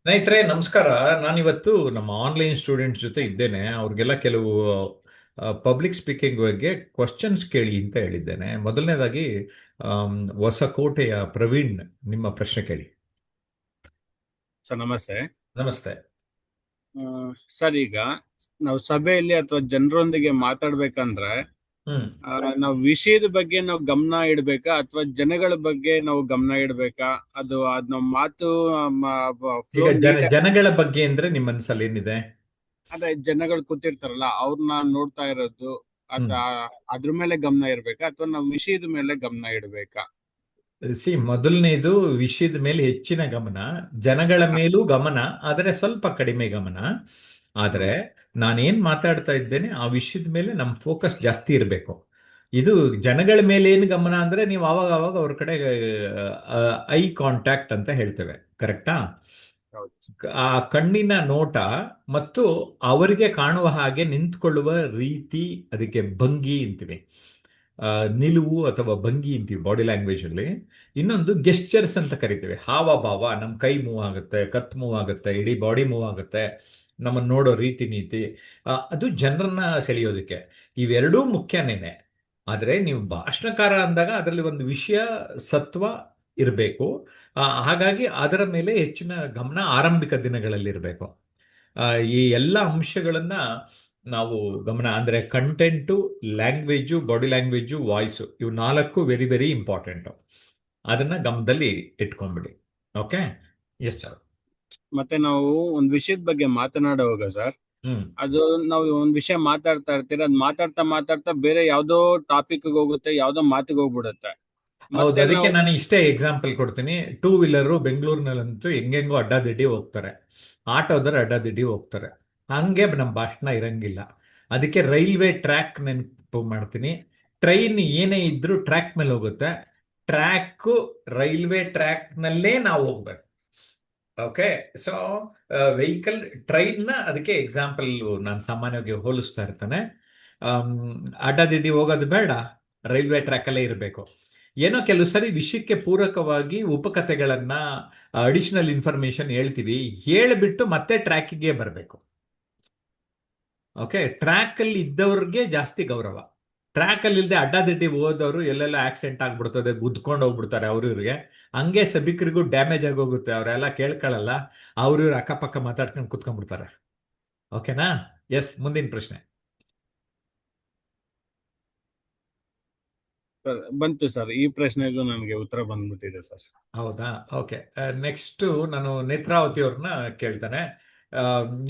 ಸ್ನೇಹಿತರೆ ನಮಸ್ಕಾರ. ನಾನಿವತ್ತು ನಮ್ಮ ಆನ್ಲೈನ್ ಸ್ಟೂಡೆಂಟ್ಸ್ ಜೊತೆ ಇದ್ದೇನೆ. ಅವ್ರಿಗೆಲ್ಲ ಕೆಲವು ಪಬ್ಲಿಕ್ ಸ್ಪೀಕಿಂಗ್ ಬಗ್ಗೆ ಕ್ವಶನ್ಸ್ ಕೇಳಿ ಅಂತ ಹೇಳಿದ್ದೇನೆ. ಮೊದಲನೇದಾಗಿ ಹೊಸಕೋಟೆಯ ಪ್ರವೀಣ್, ನಿಮ್ಮ ಪ್ರಶ್ನೆ ಕೇಳಿ. ಸರ್ ನಮಸ್ತೆ. ನಮಸ್ತೆ. ಆ, ಸರ್ ಈಗ ನಾವು ಸಭೆಯಲ್ಲಿ ಅಥವಾ ಜನರೊಂದಿಗೆ ಮಾತಾಡ್ಬೇಕಂದ್ರೆ ಹ್ಮ್. ನಾವು ವಿಷಯದ ಬಗ್ಗೆ ನಾವು ಗಮನ ಇಡ್ಬೇಕಾ ಅಥವಾ ಜನಗಳ ಬಗ್ಗೆ ನಾವು ಗಮನ ಇಡ್ಬೇಕಾ? ಅದ್ ನಾವು ಮಾತು ಫ್ಲೋ ಈಗ ನೀಟ್. ಜನಗಳ ಬಗ್ಗೆ ಅಂದ್ರೆ ನಿಮ್ಮ ಮನಸ್ಸಲ್ಲಿ ಏನಿದೆ? ಅದೇ ಜನಗಳು ಕೂತಿರ್ತಾರಲ್ಲ ಅವ್ರನ್ನ ನೋಡ್ತಾ ಇರೋದು, ಹ್ಮ್. ಅಥವಾ ಅದ್ರ ಮೇಲೆ ಗಮನ ಇರ್ಬೇಕಾ ಅಥವಾ ನಾವು ವಿಷಯದ ಮೇಲೆ ಗಮನ ಇಡ್ಬೇಕಾ? ಮೊದಲನೇದು ವಿಷಯದ ಮೇಲೆ ಹೆಚ್ಚಿನ ಗಮನ, ಜನಗಳ ಮೇಲೂ ಗಮನ, ಆದರೆ ಸ್ವಲ್ಪ ಕಡಿಮೆ ಗಮನ. ಆದರೆ ಹ್ಮ್. ನಾನೇನ್ ಮಾತಾಡ್ತಾ ಇದ್ದೇನೆ ಆ ವಿಷಯದ ಮೇಲೆ ನಮ್ಮ ಫೋಕಸ್ ಜಾಸ್ತಿ ಇರಬೇಕು. ಇದು ಜನಗಳ ಮೇಲೆ ಏನು ಗಮನ ಅಂದ್ರೆ ನೀವು ಆವಾಗ ಆವಾಗ ಅವ್ರ ಕಡೆ ಐ ಕಾಂಟ್ಯಾಕ್ಟ್ ಅಂತ ಹೇಳ್ತೇವೆ, ಕರೆಕ್ಟಾ? ಹೌದು. ಆ ಕಣ್ಣಿನ ನೋಟ ಮತ್ತು ಅವರಿಗೆ ಕಾಣುವ ಹಾಗೆ ನಿಂತ್ಕೊಳ್ಳುವ ರೀತಿ, ಅದಕ್ಕೆ ಭಂಗಿ ಅಂತೀವಿ. ಆ, ನಿಲುವು ಅಥವಾ ಭಂಗಿ ಅಂತೀವಿ ಬಾಡಿ ಲ್ಯಾಂಗ್ವೇಜ್ ಅಲ್ಲಿ. ಇನ್ನೊಂದು ಗೆಸ್ಚರ್ಸ್ ಅಂತ ಕರಿತೇವೆ, ಹಾವಭಾವ. ನಮ್ಮ ಕೈ ಮೂವ್ ಆಗುತ್ತೆ, ಕತ್ ಮೂವ್ ಆಗುತ್ತೆ, ಇಡೀ ಬಾಡಿ ಮೂವ್ ಆಗುತ್ತೆ, ನಮ್ಮನ್ನು ನೋಡೋ ರೀತಿ ನೀತಿ. ಅದು ಜನರನ್ನ ಸೆಳೆಯೋದಕ್ಕೆ ಇವೆರಡೂ ಮುಖ್ಯನೇನೆ. ಆದರೆ ನೀವು ಭಾಷಣಕಾರ ಅಂದಾಗ ಅದರಲ್ಲಿ ಒಂದು ವಿಷಯ, ಸತ್ವ ಇರಬೇಕು. ಹಾಗಾಗಿ ಅದರ ಮೇಲೆ ಹೆಚ್ಚಿನ ಗಮನ ಆರಂಭಿಕ ದಿನಗಳಲ್ಲಿ ಇರಬೇಕು. ಈ ಎಲ್ಲ ಅಂಶಗಳನ್ನ ನಾವು ಗಮನ ಅಂದ್ರೆ content, language, body language, voice, ಇವು ನಾಲ್ಕು ವೆರಿ ವೆರಿ ಇಂಪಾರ್ಟೆಂಟ್. ಅದನ್ನ ಗಮನದಲ್ಲಿ ಇಟ್ಕೊಂಡ್ಬಿಡಿ. ಓಕೆ. Yes sir. ಮತ್ತೆ ನಾವು ಒಂದ್ ವಿಷಯದ ಬಗ್ಗೆ ಮಾತನಾಡುವಾಗ ಸರ್, ಹ್ಮ್. ಅದು ನಾವು ಒಂದ್ ವಿಷಯ ಮಾತಾಡ್ತಾ ಇರ್ತೀರ, ಅದ್ ಮಾತಾಡ್ತಾ ಮಾತಾಡ್ತಾ ಬೇರೆ ಯಾವ್ದೋ ಟಾಪಿಕ್ ಹೋಗುತ್ತೆ, ಯಾವ್ದೋ ಮಾತಿಗೆ ಹೋಗ್ಬಿಡುತ್ತೆ. ಹೌದು, ಮತ್ತೆ ಅದಕ್ಕೆ ನಾವು ನಾನು ಇಷ್ಟೇ ಎಕ್ಸಾಂಪಲ್ ಕೊಡ್ತೀನಿ. ಟೂ ವೀಲರು ಬೆಂಗಳೂರಿನಲ್ಲಂತೂ ಹೆಂಗೆಂಗೋ ಅಡ್ಡಾದಿಡ್ಡಿ ಹೋಗ್ತಾರೆ, ಆಟೋದರ ಅಡ್ಡಾದಿಡ್ಡಿ ಹೋಗ್ತಾರೆ. ಹಂಗೆ ನಮ್ಮ ಭಾಷಣ ಇರಂಗಿಲ್ಲ. ಅದಕ್ಕೆ ರೈಲ್ವೆ ಟ್ರ್ಯಾಕ್ ನೆನಪು ಮಾಡ್ತೀನಿ. ಟ್ರೈನ್ ಏನೇ ಇದ್ರೂ ಟ್ರ್ಯಾಕ್ ಮೇಲೆ ಹೋಗುತ್ತೆ. ಟ್ರ್ಯಾಕ್, ರೈಲ್ವೆ ಟ್ರ್ಯಾಕ್ ನಲ್ಲೇ ನಾವು ಹೋಗ್ಬೇಕು. ಓಕೆ. ಸೊ ವೆಹಿಕಲ್, ಟ್ರೈನ್ನ ಅದಕ್ಕೆ ಎಕ್ಸಾಂಪಲ್ ನಾನು ಸಾಮಾನ್ಯವಾಗಿ ಹೋಲಿಸ್ತಾ ಇರ್ತಾನೆ. ಆಮ್, ಅಡ್ಡಾದಿಡ್ಡಿ ಹೋಗೋದು ಬೇಡ, ರೈಲ್ವೆ ಟ್ರ್ಯಾಕ್ ಅಲ್ಲೇ ಇರಬೇಕು. ಏನೋ ಕೆಲವು ಸರಿ ವಿಷಯಕ್ಕೆ ಪೂರಕವಾಗಿ ಉಪಕಥೆಗಳನ್ನ, ಅಡಿಷನಲ್ ಇನ್ಫಾರ್ಮೇಶನ್ ಹೇಳ್ತೀವಿ, ಹೇಳಿಬಿಟ್ಟು ಮತ್ತೆ ಟ್ರ್ಯಾಕಿಗೆ ಬರಬೇಕು. ಓಕೆ. ಟ್ರ್ಯಾಕ್ ಅಲ್ಲಿ ಇದ್ದವ್ರಿಗೆ ಜಾಸ್ತಿ ಗೌರವ. ಟ್ರ್ಯಾಕ್ ಅಲ್ಲಿ ಇಲ್ಲದೆ ಅಡ್ಡಾದಿಡ್ಡಿ ಹೋದವರು ಎಲ್ಲೆಲ್ಲ ಆಕ್ಸಿಡೆಂಟ್ ಆಗ್ಬಿಡ್ತದೆ, ಗುದ್ಕೊಂಡು ಹೋಗ್ಬಿಡ್ತಾರೆ ಅವ್ರ ಇವ್ರಿಗೆ. ಹಂಗೆ ಸಭಿಕರಿಗೂ ಡ್ಯಾಮೇಜ್ ಆಗೋಗುತ್ತೆ, ಅವರೆಲ್ಲ ಕೇಳ್ಕೊಳ್ಳಲ್ಲ, ಅವ್ರ ಇವ್ರ ಅಕ್ಕಪಕ್ಕ ಮಾತಾಡ್ಕೊಂಡು ಕುತ್ಕೊಂಡ್ಬಿಡ್ತಾರೆ. ಓಕೆನಾ? ಎಸ್, ಮುಂದಿನ ಪ್ರಶ್ನೆ. ಬಂತು ಸರ್, ಈ ಪ್ರಶ್ನೆಗೂ ನನಗೆ ಉತ್ತರ ಬಂದ್ಬಿಟ್ಟಿದೆ ಸರ್. ಹೌದಾ? ಓಕೆ. ನೆಕ್ಸ್ಟ್ ನಾನು ನೇತ್ರಾವತಿ ಅವ್ರನ್ನ ಕೇಳ್ತಾನೆ.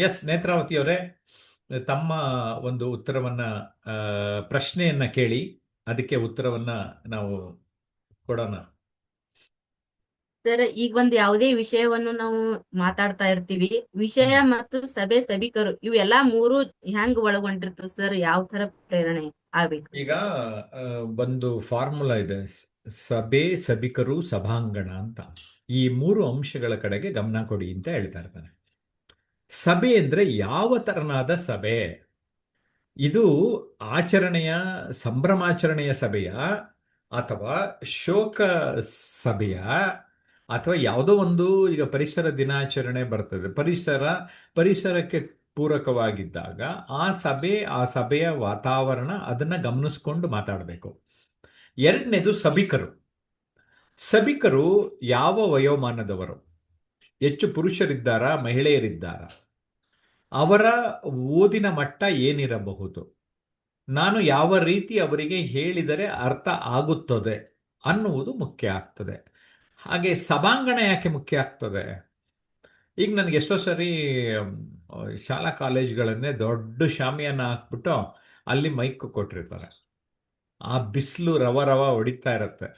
ಎಸ್, ನೇತ್ರಾವತಿ ಅವರೇ, ತಮ್ಮ ಒಂದು ಉತ್ತರವನ್ನ, ಪ್ರಶ್ನೆಯನ್ನ ಕೇಳಿ, ಅದಕ್ಕೆ ಉತ್ತರವನ್ನ ನಾವು ಕೊಡೋಣ. ಸರ್, ಈಗ ಒಂದ್ ಯಾವುದೇ ವಿಷಯವನ್ನು ನಾವು ಮಾತಾಡ್ತಾ ಇರ್ತೀವಿ. ವಿಷಯ ಹ್ಮ್. ಮತ್ತು ಸಭೆ ಸಭಿಕರು ಇವೆಲ್ಲಾ ಮೂರು ಹೆಂಗ್ ಒಳಗೊಂಡಿರ್ತದೆ ಸರ್? ಯಾವ ತರ ಪ್ರೇರಣೆ ಆಗ್ಬೇಕು? ಈಗ ಆ, ಒಂದು ಫಾರ್ಮುಲಾ ಇದೆ, ಸಭೆ, ಸಭಿಕರು, ಸಭಾಂಗಣ ಅಂತ. ಈ ಮೂರು ಅಂಶಗಳ ಕಡೆಗೆ ಗಮನ ಕೊಡಿ ಅಂತ ಹೇಳ್ತಾ ಇರ್ತಾನೆ. ಸಭೆ ಅಂದ್ರೆ ಯಾವ ತರನಾದ ಸಭೆ? ಇದು ಆಚರಣೆಯ, ಸಂಭ್ರಮಾಚರಣೆಯ ಸಭೆಯ, ಅಥವಾ ಶೋಕ ಸಭೆಯ, ಅಥವಾ ಯಾವುದೋ ಒಂದು, ಈಗ ಪರಿಸರ ದಿನಾಚರಣೆ ಬರ್ತದೆ, ಪರಿಸರಕ್ಕೆ ಪೂರಕವಾಗಿದ್ದಾಗ ಆ ಸಭೆ, ಆ ಸಭೆಯ ವಾತಾವರಣ, ಅದನ್ನ ಗಮನಿಸ್ಕೊಂಡು ಮಾತಾಡಬೇಕು. ಎರಡನೇದು ಸಭಿಕರು. ಸಭಿಕರು ಯಾವ ವಯೋಮಾನದವರು? ಹೆಚ್ಚು ಪುರುಷರಿದ್ದಾರಾ, ಮಹಿಳೆಯರಿದ್ದಾರಾ? ಅವರ ಓದಿನ ಮಟ್ಟ ಏನಿರಬಹುದು? ನಾನು ಯಾವ ರೀತಿ ಅವರಿಗೆ ಹೇಳಿದರೆ ಅರ್ಥ ಆಗುತ್ತದೆ ಅನ್ನುವುದು ಮುಖ್ಯ ಆಗ್ತದೆ. ಹಾಗೆ ಸಭಾಂಗಣ ಯಾಕೆ ಮುಖ್ಯ ಆಗ್ತದೆ? ಈಗ ನನಗೆ ಎಷ್ಟೋ ಸರಿ ಶಾಲಾ ಕಾಲೇಜ್ಗಳನ್ನೇ ದೊಡ್ಡ ಶಾಮಿಯಾನ ಹಾಕ್ಬಿಟ್ಟು ಅಲ್ಲಿ ಮೈಕ್ ಕೊಟ್ಟಿರ್ತಾರೆ. ಆ ಬಿಸಿಲು ರವ ರವ ಹೊಡಿತಾ ಇರತ್ತೆ.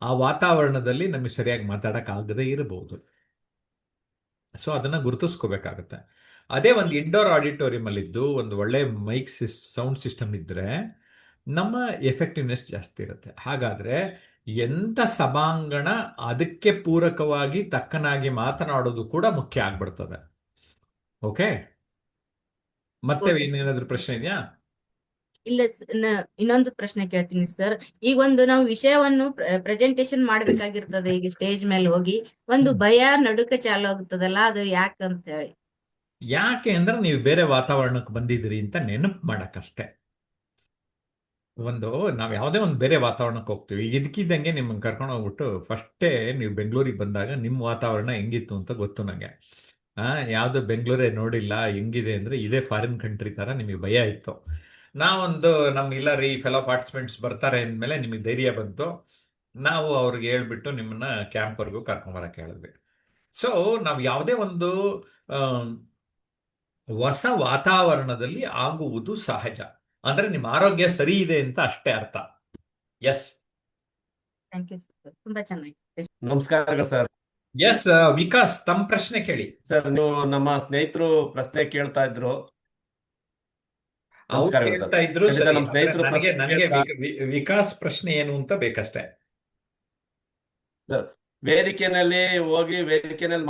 ಆ ವಾತಾವರಣದಲ್ಲಿ ನಮಗೆ ಸರಿಯಾಗಿ ಮಾತಾಡಕ್ ಆಗದೆ ಇರಬಹುದು. ಸೊ ಅದನ್ನ ಗುರುತಿಸ್ಕೋಬೇಕಾಗತ್ತೆ. ಅದೇ ಒಂದು ಇಂಡೋರ್ ಆಡಿಟೋರಿಯಂ ಅಲ್ಲಿ ಇದ್ದು ಒಂದು ಒಳ್ಳೆ ಮೈಕ್ ಸೌಂಡ್ ಸಿಸ್ಟಮ್ ಇದ್ರೆ ನಮ್ಮ ಎಫೆಕ್ಟಿವ್ನೆಸ್ ಜಾಸ್ತಿ ಇರುತ್ತೆ. ಹಾಗಾದ್ರೆ ಎಂಥ ಸಭಾಂಗಣ, ಅದಕ್ಕೆ ಪೂರಕವಾಗಿ ತಕ್ಕನಾಗಿ ಮಾತನಾಡೋದು ಕೂಡ ಮುಖ್ಯ ಆಗ್ಬಿಡ್ತದೆ. ಓಕೆ. ಮತ್ತೆ ಓಕೆ ಸರ್. ಇನ್ನೇನಾದ್ರೂ ಪ್ರಶ್ನೆ ಇದೆಯಾ? ಇಲ್ಲ ಇನ್ನೊಂದು ಪ್ರಶ್ನೆ ಕೇಳ್ತೀನಿ ಸರ್. ಈಗ ಒಂದು ನಾವು ವಿಷಯವನ್ನು ಪ್ರೆಸೆಂಟೇಶನ್ ಮಾಡ್ಬೇಕಾಗಿರ್ತದೆ, ಈಗ ಸ್ಟೇಜ್ ಮೇಲೆ ಹೋಗಿ ಒಂದು ಹ್ಮ್. ಭಯ ನಡುಕ ಚಾಲು ಆಗುತ್ತದಲ್ಲ, ಅದು ಯಾಕಂತ ಹೇಳಿ. ಯಾಕೆ ಅಂದ್ರೆ ನೀವು ಬೇರೆ ವಾತಾವರಣಕ್ಕೆ ಬಂದಿದ್ದೀರಿ ಅಂತ ನೆನಪು ಮಾಡಕ್ಕಷ್ಟೇ. ಒಂದು ನಾವು ಯಾವುದೇ ಒಂದು ಬೇರೆ ವಾತಾವರಣಕ್ಕೆ ಹೋಗ್ತೀವಿ, ಈಗ ಇದಕ್ಕಿದ್ದಂಗೆ ನಿಮ್ಮನ್ನು ಕರ್ಕೊಂಡು ಹೋಗ್ಬಿಟ್ಟು ಫಸ್ಟೇ ನೀವು ಬೆಂಗಳೂರಿಗೆ ಬಂದಾಗ ನಿಮ್ಮ ವಾತಾವರಣ ಹೆಂಗಿತ್ತು ಅಂತ ಗೊತ್ತು ನನಗೆ. ಯಾವುದು ಬೆಂಗಳೂರೇ ನೋಡಿಲ್ಲ ಹೆಂಗಿದೆ ಅಂದರೆ ಇದೇ ಫಾರಿನ್ ಕಂಟ್ರಿ ಥರ ನಿಮಗೆ ಭಯ ಇತ್ತು. ನಾವೊಂದು ನಮ್ಮ ಇಲ್ಲ ರೀ ಫೆಲೋ ಪಾರ್ಟಿಸಿಪೆಂಟ್ಸ್ ಬರ್ತಾರೆ ಅಂದಮೇಲೆ ನಿಮಗೆ ಧೈರ್ಯ ಬಂತು. ನಾವು ಅವ್ರಿಗೆ ಹೇಳ್ಬಿಟ್ಟು ನಿಮ್ಮನ್ನ ಕ್ಯಾಂಪ್ವರೆಗೂ ಕರ್ಕೊಂಬರಕ್ಕೆ ಹೇಳಿದ್ವಿ. ಸೊ ನಾವು ಯಾವುದೇ ಒಂದು ಹೊಸ ವಾತಾವರಣದಲ್ಲಿ ಆಗುವುದು ಸಹಜ. ಅಂದ್ರೆ ನಿಮ್ಮ ಆರೋಗ್ಯ ಸರಿ ಇದೆ ಅಂತ ಅಷ್ಟೇ ಅರ್ಥ. ಎಸ್. ಥ್ಯಾಂಕ್ ಯು ಸರ್, ತುಂಬಾ ಚೆನ್ನಾಗಿ. ನಮಸ್ಕಾರಗಳು ಸರ್. ಎಸ್ ವಿಕಾಸ್, ತಮ್ಮ ಪ್ರಶ್ನೆ ಕೇಳಿ. ಸರ್, ನೀವು ನಮ್ಮ ಸ್ನೇಹಿತರು ಪ್ರಶ್ನೆ ಕೇಳ್ತಾ ಇದ್ರು. ಅವ್ರು ನಮಸ್ಕಾರಗಳು ಸರ್. ಕೇಳ್ತಾ ಇದ್ರು ಖಂಡಿತ ಸರಿ. ನಮ್ಮ ಸ್ನೇಹಿತರು ನನಗೆ ಪ್ರಶ್ನೆ ನನಗೆ ಕೇಳ್ತಾ ವಿಕಾಸ್ ಪ್ರಶ್ನೆ ಏನು ಅಂತ ಬೇಕಷ್ಟೇ. ಸರ್, ವೇದಿಕೆಯಲ್ಲಿ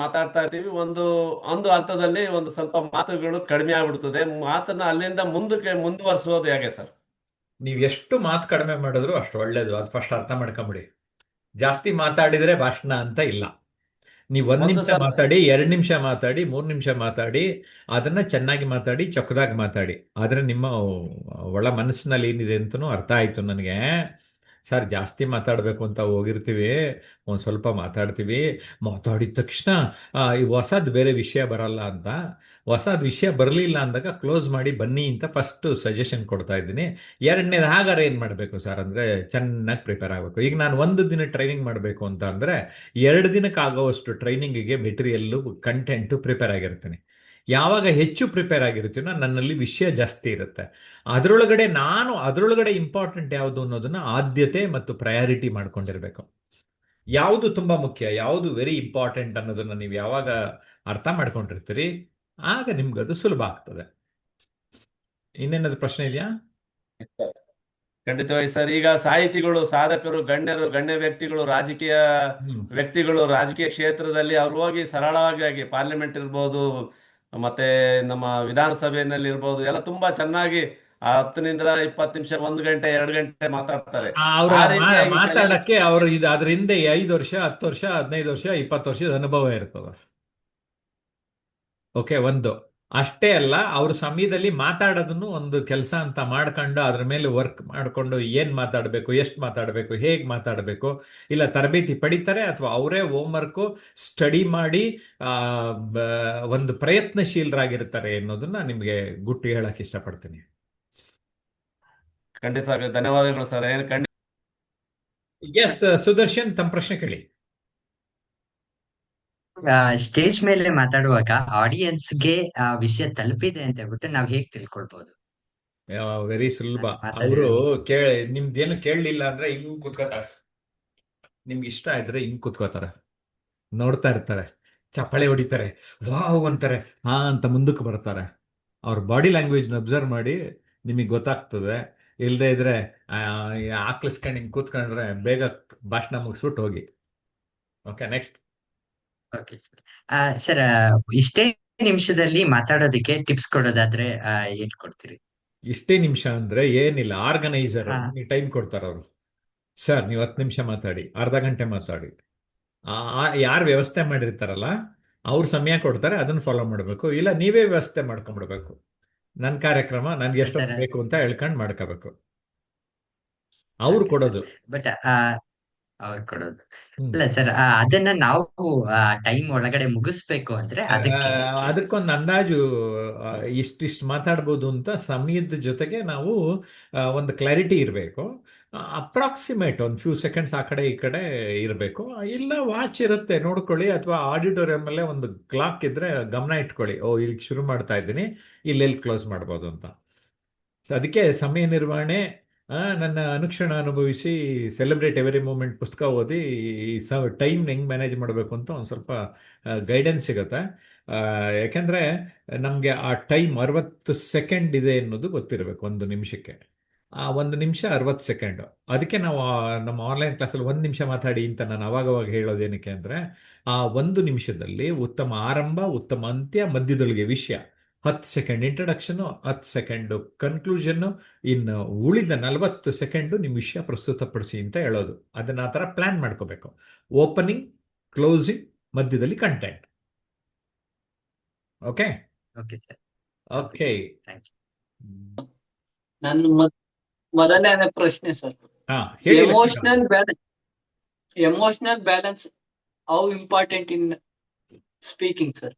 ಮಾತಾಡ್ತಾ ಇರ್ತೀವಿ. ಒಂದು ಒಂದು ಹಂತದಲ್ಲಿ ಒಂದು ಸ್ವಲ್ಪ ಮಾತುಗಳು ಕಡಿಮೆ ಆಗ್ಬಿಡ್ತದೆ. ಮಾತನ್ನ ಅಲ್ಲಿಂದ ಮುಂದುವರಿಸೋದು ಹೇಗೆ ಸರ್? ನೀವು ಎಷ್ಟು ಮಾತು ಕಡಿಮೆ ಮಾಡಿದ್ರು ಅಷ್ಟು ಒಳ್ಳೇದು. ಅದು ಫಸ್ಟ್ ಅರ್ಥ ಮಾಡ್ಕೊಂಬಿಡಿ. ಜಾಸ್ತಿ ಮಾತಾಡಿದ್ರೆ ಭಾಷಣ ಅಂತ ಇಲ್ಲ. ನೀವು 1 ಒಂದು ನಿಮಿಷ ಸರ್ ಮಾತಾಡಿ, 2 ನಿಮಿಷ ಮಾತಾಡಿ, 3 ನಿಮಿಷ ಮಾತಾಡಿ, ಅದನ್ನ ಚೆನ್ನಾಗಿ ಮಾತಾಡಿ, ಚೊಕ್ಕದಾಗಿ ಮಾತಾಡಿ. ಆದ್ರೆ ನಿಮ್ಮ ಒಳ ಮನಸ್ಸಿನಲ್ಲಿ ಏನಿದೆ ಅಂತನೂ ಅರ್ಥ ಆಯ್ತು ನನಗೆ. ಸರ್, ಜಾಸ್ತಿ ಮಾತಾಡಬೇಕು ಅಂತ ಹೋಗಿರ್ತೀವಿ, ಒಂದು ಸ್ವಲ್ಪ ಮಾತಾಡ್ತೀವಿ, ಮಾತಾಡಿದ ತಕ್ಷಣ ಈ ಹೊಸದು ಬೇರೆ ವಿಷಯ ಬರಲ್ಲ ಅಂತ. ಹೊಸದು ವಿಷಯ ಬರಲಿಲ್ಲ ಅಂದಾಗ ಕ್ಲೋಸ್ ಮಾಡಿ ಬನ್ನಿ ಅಂತ ಫಸ್ಟ್ ಸಜೆಷನ್ ಕೊಡ್ತಾ ಇದ್ದೀನಿ. ಎರಡನೇದು ಹಾಗಾದ್ರೆ ಏನು ಮಾಡಬೇಕು ಸರ್ ಅಂದರೆ ಚೆನ್ನಾಗಿ ಪ್ರಿಪೇರ್ ಆಗಬೇಕು. ಈಗ ನಾನು 1 ದಿನ ಟ್ರೈನಿಂಗ್ ಮಾಡಬೇಕು ಅಂತ ಅಂದರೆ 2 ದಿನಕ್ಕೆ ಆಗೋವಷ್ಟು ಟ್ರೈನಿಂಗಿಗೆ ಮೆಟೀರಿಯಲ್ಲು ಕಂಟೆಂಟು ಪ್ರಿಪೇರ್ ಆಗಿರ್ತೀನಿ. ಯಾವಾಗ ಹೆಚ್ಚು ಪ್ರಿಪೇರ್ ಆಗಿರ್ತೀನೋ ನನ್ನಲ್ಲಿ ವಿಷಯ ಜಾಸ್ತಿ ಇರುತ್ತೆ. ಅದರೊಳಗಡೆ ಇಂಪಾರ್ಟೆಂಟ್ ಯಾವುದು ಅನ್ನೋದನ್ನ ಆದ್ಯತೆ ಮತ್ತು ಪ್ರಯಾರಿಟಿ ಮಾಡ್ಕೊಂಡಿರ್ಬೇಕು. ಯಾವುದು ತುಂಬ ಮುಖ್ಯ, ಯಾವುದು ವೆರಿ ಇಂಪಾರ್ಟೆಂಟ್ ಅನ್ನೋದನ್ನ ನೀವು ಯಾವಾಗ ಅರ್ಥ ಮಾಡ್ಕೊಂಡಿರ್ತೀರಿ ಆಗ ನಿಮ್ಗೆ ಅದು ಸುಲಭ ಆಗ್ತದೆ. ಇನ್ನೇನಾದ್ರು ಪ್ರಶ್ನೆ ಇದೆಯಾ? ಖಂಡಿತವಾಗಿ ಸರ್. ಈಗ ಸಾಹಿತಿಗಳು, ಸಾಧಕರು, ಗಣ್ಯ ವ್ಯಕ್ತಿಗಳು, ರಾಜಕೀಯ ವ್ಯಕ್ತಿಗಳು, ರಾಜಕೀಯ ಕ್ಷೇತ್ರದಲ್ಲಿ ಅವ್ರು ಹೋಗಿ ಸರಳವಾಗಿ ಪಾರ್ಲಿಮೆಂಟ್ ಇರ್ಬೋದು, ಮತ್ತೆ ನಮ್ಮ ವಿಧಾನಸಭೆಯಲ್ಲಿ ಇರ್ಬೋದು, ಎಲ್ಲ ತುಂಬಾ ಚೆನ್ನಾಗಿ 10 ನಿಂದ 20 ನಿಮಿಷ, 1 ಗಂಟೆ, 2 ಗಂಟೆ ಮಾತಾಡ್ತಾರೆ. ಅವ್ರ ಆ ರೀತಿಯಾಗಿ ಮಾತಾಡಕ್ಕೆ ಅವರು ಅದ್ರ ಹಿಂದೆ 5 ವರ್ಷ, 10 ವರ್ಷ, 15 ವರ್ಷ, 20 ವರ್ಷದ ಅನುಭವ ಇರ್ತದೆ. ಓಕೆ, ಒಂದು ಅಷ್ಟೇ ಅಲ್ಲ, ಅವ್ರ ಸಮಯದಲ್ಲಿ ಮಾತಾಡೋದನ್ನು ಒಂದು ಕೆಲಸ ಅಂತ ಮಾಡ್ಕೊಂಡು ಅದ್ರ ಮೇಲೆ ವರ್ಕ್ ಮಾಡಿಕೊಂಡು ಏನು ಮಾತಾಡಬೇಕು, ಎಷ್ಟು ಮಾತಾಡಬೇಕು, ಹೇಗೆ ಮಾತಾಡಬೇಕು, ಇಲ್ಲ ತರಬೇತಿ ಪಡಿತಾರೆ ಅಥವಾ ಅವರೇ ಹೋಮ್ವರ್ಕು ಸ್ಟಡಿ ಮಾಡಿ ಒಂದು ಪ್ರಯತ್ನಶೀಲರಾಗಿರ್ತಾರೆ ಅನ್ನೋದನ್ನ ನಿಮಗೆ ಗುಟ್ಟಿ ಹೇಳಕ್ ಇಷ್ಟಪಡ್ತೀನಿ. ಖಂಡಿತ ಧನ್ಯವಾದಗಳು ಸರ್. ಎಸ್ ಸುದರ್ಶನ್, ತಮ್ಮ ಪ್ರಶ್ನೆ ಕೇಳಿ. ಸ್ಟೇಜ್ ಮೇಲೆ ಮಾತಾಡುವಾಗ ಆಡಿಯನ್ಸ್ಗೆ ಆ ವಿಷಯ ತಲುಪಿದೆ ಅಂತ ಹೇಳ್ಬಿಟ್ಟು ನಾವ್ ಹೇಗ್ ತಿಳ್ಕೊಳ್ಬಹುದು? ವೆರಿ ಸುಲಭ. ಮಾತಾಡಿರೋ ಅವರು ನಿಮ್ದೇನು ಕೇಳಲಿಲ್ಲ ಅಂದ್ರೆ ಹಿಂಗ್ ಕೂತ್ಕೋತಾರೆ. ನಿಮ್ಗೆ ಇಷ್ಟ ಆಯ್ತಾರೆ ಹಿಂಗ್ ಕೂತ್ಕೋತಾರೆ, ನೋಡ್ತಾ ಇರ್ತಾರೆ, ಚಪ್ಪಾಳೆ ಹೊಡಿತಾರೆ, ವಾವ್ ಅಂತಾರೆ, ಹಾ ಅಂತ ಮುಂದಕ್ಕೆ ಬರ್ತಾರೆ. ಅವ್ರ ಬಾಡಿ ಲ್ಯಾಂಗ್ವೇಜ್ನ ಅಬ್ಸರ್ವ್ ಮಾಡಿ ನಿಮಗೆ ಗೊತ್ತಾಗ್ತದೆ. ಇಲ್ಲದೆ ಇದ್ರೆ ಆಕ್ಲಿಸ್ಕೊಂಡು ಹಿಂಗೆ ಕೂತ್ಕೊಂಡ್ರೆ ಬೇಗ ಭಾಷಣ ಮುಗಿಸ್ಬಿಟ್ಟು ಹೋಗಿ. Okay, next. Okay sir. Sir, ಇಷ್ಟೇ ನಿಮಿಷದಲ್ಲಿ ಮಾತಾಡೋದಕ್ಕೆ ಟಿಪ್ಸ್ ಕೊಡೋದಾದ್ರೆ ಏನ್ ಕೊಡ್ತೀರಿ? ಇಷ್ಟೇ ನಿಮಿಷ ಅಂದ್ರೆ ಏನಿಲ್ಲ, ಆರ್ಗನೈಸರ್ ಹಾ. ಟೈಮ್ ಕೊಡ್ತಾರೆ ಅವರು. ಸರ್, ನೀವು 10 ನಿಮಿಷ ಮಾತಾಡಿ, ಅರ್ಧ ಗಂಟೆ ಮಾತಾಡಿ. ಯಾರು ವ್ಯವಸ್ಥೆ ಮಾಡಿರ್ತಾರಲ್ಲ ಅವ್ರ ಸಮಯ ಕೊಡ್ತಾರೆ, ಅದನ್ನ ಫಾಲೋ ಮಾಡಬೇಕು. ಇಲ್ಲ ನೀವೇ ವ್ಯವಸ್ಥೆ ಮಾಡ್ಕೊಂಡ್ಬಿಡ್ಬೇಕು. ನನ್ನ ಕಾರ್ಯಕ್ರಮ ನನ್ಗೆ ಎಷ್ಟೊತ್ತು ಸರ್, ಬೇಕು ಅಂತ ಹೇಳ್ಕೊಂಡು ಮಾಡ್ಕೋಬೇಕು. ಅವ್ರು ಓಕೆ ಸರ್. ಕೊಡೋದು. ಬಟ್ ಅವ್ರು ಕೊಡೋದು ಹ್ಮ್. ಅಲ್ಲ ಸರ್, ಅದನ್ನ ನಾವು ಟೈಮ್ ಒಳಗಡೆ ಮುಗಿಸ್ಬೇಕು ಅಂದ್ರೆ ಅದಕ್ಕೆ ಅದಕ್ಕೊಂದು ಅಂದಾಜು ಇಷ್ಟಿಷ್ಟು ಮಾತಾಡ್ಬೋದು ಅಂತ ಸಮಯದ ಜೊತೆಗೆ ನಾವು ಒಂದು ಕ್ಲಾರಿಟಿ ಇರಬೇಕು. ಅಪ್ರಾಕ್ಸಿಮೇಟ್ ಒಂದು ಫ್ಯೂ ಸೆಕೆಂಡ್ಸ್ ಆ ಕಡೆ ಈ ಕಡೆ ಇರಬೇಕು. ಇಲ್ಲ ವಾಚ್ ಇರುತ್ತೆ ನೋಡ್ಕೊಳ್ಳಿ, ಅಥವಾ ಆಡಿಟೋರಿಯಮಲ್ಲೇ ಒಂದು ಕ್ಲಾಕ್ ಇದ್ರೆ ಗಮನ ಇಟ್ಕೊಳ್ಳಿ, ಓ ಇಲ್ಲಿ ಶುರು ಮಾಡ್ತಾ ಇದ್ದೀನಿ, ಇಲ್ಲೆಲ್ಲಿ ಕ್ಲೋಸ್ ಮಾಡ್ಬೋದು ಅಂತ. ಸೊ ಅದಕ್ಕೆ ಸಮಯ ನಿರ್ವಹಣೆ, ನನ್ನ ಅನುಕ್ಷಣ ಅನುಭವಿಸಿ, ಸೆಲೆಬ್ರೇಟ್ ಎವರಿ ಮೂಮೆಂಟ್ ಪುಸ್ತಕ ಓದಿ ಈ ಟೈಮ್ ಹೆಂಗೆ ಮ್ಯಾನೇಜ್ ಮಾಡಬೇಕು ಅಂತ ಒಂದು ಸ್ವಲ್ಪ ಗೈಡೆನ್ಸ್ ಸಿಗುತ್ತೆ. ಯಾಕೆಂದರೆ ನಮಗೆ ಆ ಟೈಮ್ 60 ಸೆಕೆಂಡ್ ಇದೆ ಅನ್ನೋದು ಗೊತ್ತಿರಬೇಕು 1 ನಿಮಿಷಕ್ಕೆ. ಆ 1 ನಿಮಿಷ 60 ಸೆಕೆಂಡು. ಅದಕ್ಕೆ ನಾವು ನಮ್ಮ ಆನ್ಲೈನ್ ಕ್ಲಾಸಲ್ಲಿ 1 ನಿಮಿಷ ಮಾತಾಡಿ ಅಂತ ನಾನು ಅವಾಗವಾಗ ಹೇಳೋದೇನಕ್ಕೆ ಅಂದರೆ ಆ 1 ನಿಮಿಷದಲ್ಲಿ ಉತ್ತಮ ಆರಂಭ, ಉತ್ತಮ ಅಂತ್ಯ, ಮಧ್ಯದೊಳಗೆ ವಿಷಯ 10 ಸೆಕೆಂಡ್ ಇಂಟ್ರಡಕ್ಷನು, 10 ಸೆಕೆಂಡು ಕನ್ಕ್ಲೂಷನ್ನು, ಇನ್ನು ಉಳಿದ 40 ಸೆಕೆಂಡು ನಿಮ್ಮ ವಿಷಯ ಪ್ರಸ್ತುತಪಡಿಸಿ ಅಂತ ಹೇಳೋದು. ಅದನ್ನ ಆ ಥರ ಪ್ಲಾನ್ ಮಾಡ್ಕೋಬೇಕು. ಓಪನಿಂಗ್, ಕ್ಲೋಸಿಂಗ್, ಮಧ್ಯದಲ್ಲಿ content. Okay okay sir. Okay thank you. ನನ್ನ ಮೊದಲನೇ ಪ್ರಶ್ನೆ ಸರ್, ಹಾ ಹೇಳಿ. Emotional balance how important in speaking sir?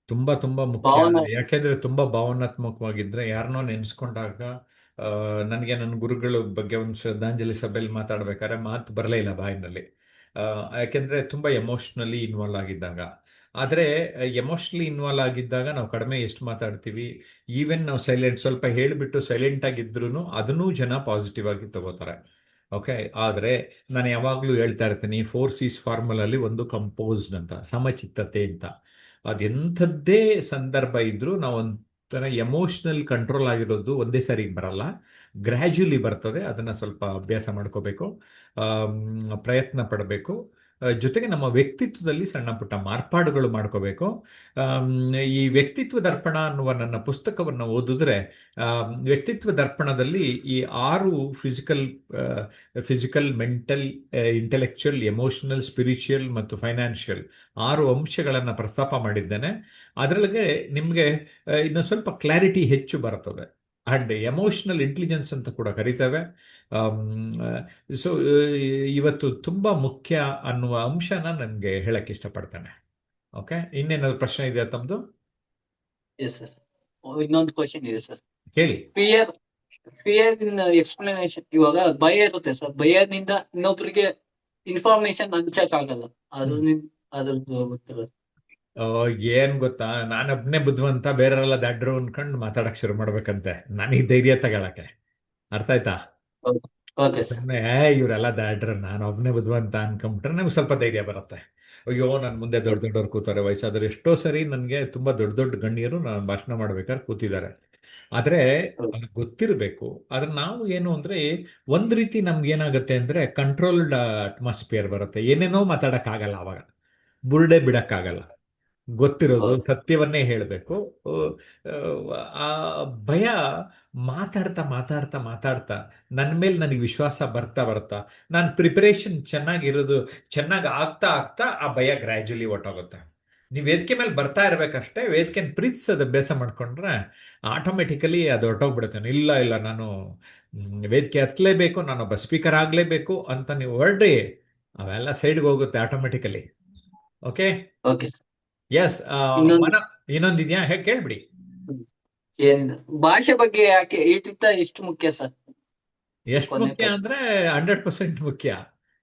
ತುಂಬಾ ತುಂಬಾ ಮುಖ್ಯ. ಭಾವನಾ ಯಾಕೆಂದ್ರೆ ತುಂಬಾ ಭಾವನಾತ್ಮಕವಾಗಿದ್ರೆ ಯಾರನ್ನೋ ನೆನೆಸ್ಕೊಂಡಾಗ ನನಗೆ ನನ್ನ ಗುರುಗಳ ಬಗ್ಗೆ ಒಂದು ಶ್ರದ್ಧಾಂಜಲಿ ಸಭೆಯಲ್ಲಿ ಮಾತಾಡ್ಬೇಕಾದ್ರೆ ಮಾತು ಬರಲೇ ಇಲ್ಲ ಬಾಯಿನಲ್ಲಿ. ಯಾಕೆಂದ್ರೆ ತುಂಬಾ ಎಮೋಷ್ನಲಿ ಇನ್ವಾಲ್ವ್ ಆಗಿದ್ದಾಗ. ಆದರೆ ಎಮೋಷ್ನಲಿ ಇನ್ವಾಲ್ವ್ ಆಗಿದ್ದಾಗ ನಾವು ಕಡಿಮೆ ಎಷ್ಟು ಮಾತಾಡ್ತೀವಿ. ಈವನ್ ನಾವು ಸ್ವಲ್ಪ ಹೇಳಿಬಿಟ್ಟು ಸೈಲೆಂಟ್ ಆಗಿದ್ರು ಅದನ್ನೂ ಜನ ಪಾಸಿಟಿವ್ ಆಗಿ ತಗೋತಾರೆ. ಓಕೆ. ಆದರೆ ನಾನು ಯಾವಾಗಲೂ ಹೇಳ್ತಾ ಇರ್ತೀನಿ, 4Cs ಫಾರ್ಮುಲಲ್ಲಿ ಒಂದು ಕಂಪೋಸ್ಡ್ ಅಂತ, ಸಮಚಿತ್ತತೆ ಅಂತ. ಅದೆಂಥದ್ದೇ ಸಂದರ್ಭ ಇದ್ರೂ ನಾವು ಒಂಥರ ಎಮೋಷ್ನಲ್ ಕಂಟ್ರೋಲ್ ಆಗಿರೋದು ಒಂದೇ ಸಾರಿಗೆ ಬರಲ್ಲ, ಗ್ರ್ಯಾಜುಲಿ ಬರ್ತದೆ. ಅದನ್ನು ಸ್ವಲ್ಪ ಅಭ್ಯಾಸ ಮಾಡ್ಕೋಬೇಕು, ಪ್ರಯತ್ನ ಪಡಬೇಕು. ಜೊತೆಗೆ ನಮ್ಮ ವ್ಯಕ್ತಿತ್ವದಲ್ಲಿ ಸಣ್ಣ ಪುಟ್ಟ ಮಾರ್ಪಾಡುಗಳು ಮಾಡ್ಕೋಬೇಕು. ಈ ವ್ಯಕ್ತಿತ್ವ ದರ್ಪಣ ಅನ್ನುವ ನನ್ನ ಪುಸ್ತಕವನ್ನು ಓದಿದ್ರೆ, ವ್ಯಕ್ತಿತ್ವ ದರ್ಪಣದಲ್ಲಿ ಈ 6 physical, mental, intellectual, emotional, spiritual ಮತ್ತು ಫೈನಾನ್ಷಿಯಲ್ 6 ಅಂಶಗಳನ್ನು ಪ್ರಸ್ತಾಪ ಮಾಡಿದ್ದೇನೆ. ಅದರೊಳಗೆ ನಿಮಗೆ ಇನ್ನು ಸ್ವಲ್ಪ ಕ್ಲಾರಿಟಿ ಹೆಚ್ಚು ಬರ್ತದೆ. ಆ್ಯಂಡ್ ಎಮೋಷನಲ್ ಇಂಟೆಲಿಜೆನ್ಸ್ ಅಂತ ಕೂಡ ಕರಿತೇವೆ. ಸೊ ಇವತ್ತು ತುಂಬ ಮುಖ್ಯ ಅನ್ನುವ ಅಂಶನ ನನಗೆ ಹೇಳಕ್ಕೆ ಇಷ್ಟಪಡ್ತೇನೆ. ಓಕೆ, ಇನ್ನೇನಾದ್ರು ಪ್ರಶ್ನೆ ಇದೆಯಾ ತಮ್ಮದು? ಎಸ್ ಸರ್, ಇನ್ನೊಂದು ಕ್ವಶನ್ ಇದೆ ಸರ್. ಹೇಳಿ. ಫಿಯರ್ ಇನ್ ಎಕ್ಸ್ಪ್ಲನೇಷನ್. ಇವಾಗ ಭಯ ಇರುತ್ತೆ ಸರ್, ಭಯದಿಂದ ಇನ್ನೊಬ್ರಿಗೆ ಇನ್ಫಾರ್ಮೇಶನ್ ಹಂಚಕ್ ಆಗಲ್ಲ, ಅದ್ರದ್ದು ಗೊತ್ತಿಲ್ಲ. ಏನ್ ಗೊತ್ತಾ, ನಾನೊಬ್ನೇ ಬುದ್ಧಿವಂತ, ಬೇರೆಲ್ಲ ದಾಡ್ರು ಅನ್ಕೊಂಡು ಮಾತಾಡಕ್ ಶುರು ಮಾಡ್ಬೇಕಂತೆ ನನಗೆ ಧೈರ್ಯ ತಗೊಳಕ್ಕೆ. ಅರ್ಥ ಆಯ್ತಾ? Okay sir. ಸುಮ್ಮನೆ ಇವರೆಲ್ಲ ದಾಡ್ರು, ನಾನು ಒಬ್ನೇ ಬುದ್ಧಿವಂತ ಅನ್ಕೊಂಬಿಟ್ರೆ ನಮ್ಗೆ ಸ್ವಲ್ಪ ಧೈರ್ಯ ಬರುತ್ತೆ. ಅಯ್ಯೋ ನನ್ನ ಮುಂದೆ ದೊಡ್ಡ ದೊಡ್ಡವ್ರು ಕೂತಾರೆ, ವಯಸ್ಸಾದ್ರೆ. ಎಷ್ಟೋ ಸರಿ ನನಗೆ ತುಂಬಾ ದೊಡ್ಡ ದೊಡ್ಡ ಗಣ್ಯರು ನಾನು ಭಾಷಣ ಮಾಡ್ಬೇಕಾದ್ರೆ ಕೂತಿದ್ದಾರೆ. ಆದರೆ ಅವ್ರಿಗೆ ಗೊತ್ತಿರಬೇಕು. ಆದ್ರೆ ನಾವು ಏನು ಅಂದ್ರೆ, ಒಂದ್ ರೀತಿ ನಮ್ಗೆ ಏನಾಗುತ್ತೆ ಅಂದ್ರೆ ಕಂಟ್ರೋಲ್ಡ್ ಅಟ್ಮಾಸ್ಫಿಯರ್ ಬರುತ್ತೆ. ಏನೇನೋ ಮಾತಾಡಕ್ಕಾಗಲ್ಲ, ಅವಾಗ ಬುರ್ಡೆ ಬಿಡಕ್ಕಾಗಲ್ಲ. ಗೊತ್ತಿರೋದು ಸತ್ಯವನ್ನೇ ಹೇಳಬೇಕು. ಆ ಭಯ ಮಾತಾಡ್ತಾ ಮಾತಾಡ್ತಾ ಮಾತಾಡ್ತಾ ನನ್ನ ಮೇಲೆ ನನಗೆ ವಿಶ್ವಾಸ ಬರ್ತಾ ನಾನು ಪ್ರಿಪರೇಷನ್ ಚೆನ್ನಾಗಿ ಆಗ್ತಾ ಆಗ್ತಾ ಆ ಭಯ ಗ್ರ್ಯಾಜುಲಿ ಹೊಟ್ಟೋಗುತ್ತೆ. ನೀವು ವೇದಿಕೆ ಮೇಲೆ ಬರ್ತಾ ಇರ್ಬೇಕಷ್ಟೇ. ವೇದಿಕೆನ ಪ್ರೀತಿಸೋದು ಅಭ್ಯಾಸ ಮಾಡ್ಕೊಂಡ್ರೆ ಆಟೋಮೆಟಿಕಲಿ ಅದು ಹೊರಟೋಗ್ಬಿಡುತ್ತೆ. ಇಲ್ಲ ನಾನು ವೇದಿಕೆ ಹತ್ತಲೇಬೇಕು, ನಾನೊಬ್ಬ ಸ್ಪೀಕರ್ ಆಗಲೇಬೇಕು ಅಂತ ನೀವು ಹೊರಡ್ರಿ, ಅವೆಲ್ಲ ಸೈಡ್ಗೆ ಹೋಗುತ್ತೆ automatically. Okay. Okay sir. Yes. ಇನ್ನೊಂದಿದ್ಯಾ? ಕೇಳ್ಬಿಡಿ. ಭಾಷೆ ಬಗ್ಗೆ ಯಾಕೆ ಇಟ್ಟಿತ್ತ ಎಷ್ಟು ಮುಖ್ಯ ಸರ್? ಎಷ್ಟು ಮುಖ್ಯ ಅಂದ್ರೆ 100% ಮುಖ್ಯ.